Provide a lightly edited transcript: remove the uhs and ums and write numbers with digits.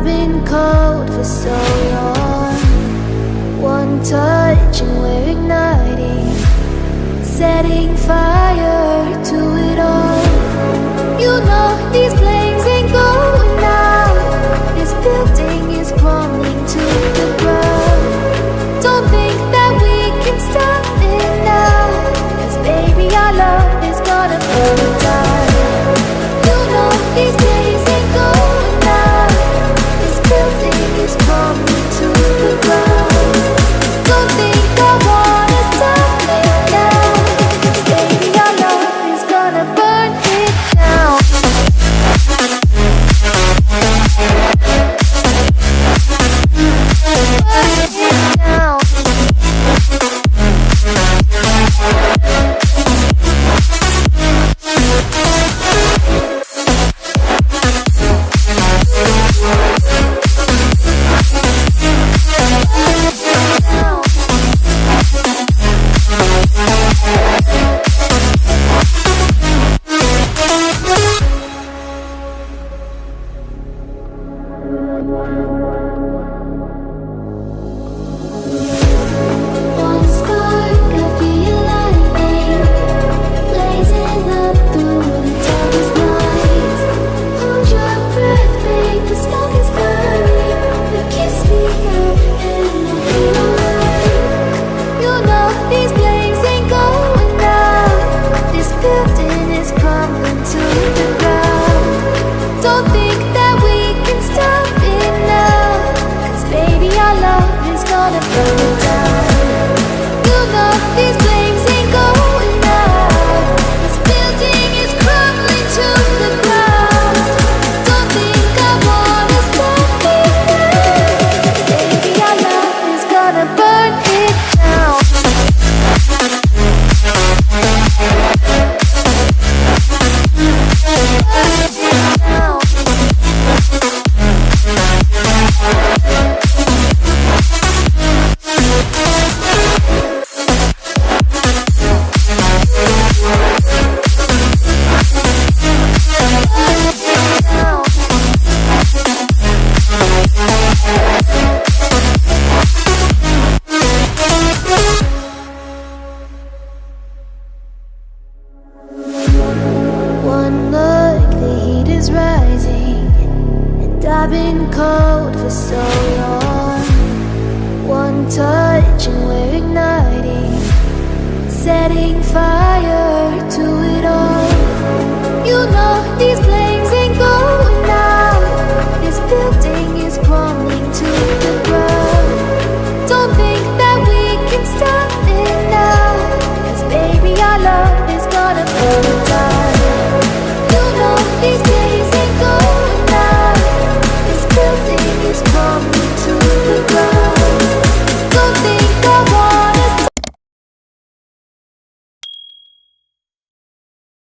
I've been cold for so long. One touch and we're igniting, setting fire to it all. You know these flames ain't going out. This building is crumbling to the ground. Don't think that we can stop it now, 'cause baby our love is gonna burn it down. You know these flames ain't going out. This building is crumbling to the ground. Don't think I wanna stop it now, 'cause baby our love is gonna burn it down. Burn it down. One spark of your lightning, blazing up through the darkest nights. Hold your breath, babe, the smoke is burning. You kiss me up and I'll be alright. You know these flames ain't going out. This building is crumbling to the ground. Don't think that we can stop it now, 'cause baby our love is gonna burn it down. You know these flames ain't going out. This building is crumbling to the ground. Don't think I wanna stop it now, 'cause baby our love is gonna burn it down. Burn it down. One look, the heat is rising, and I've been cold for so long. One touch and we're igniting, setting fire to it all. You know these flames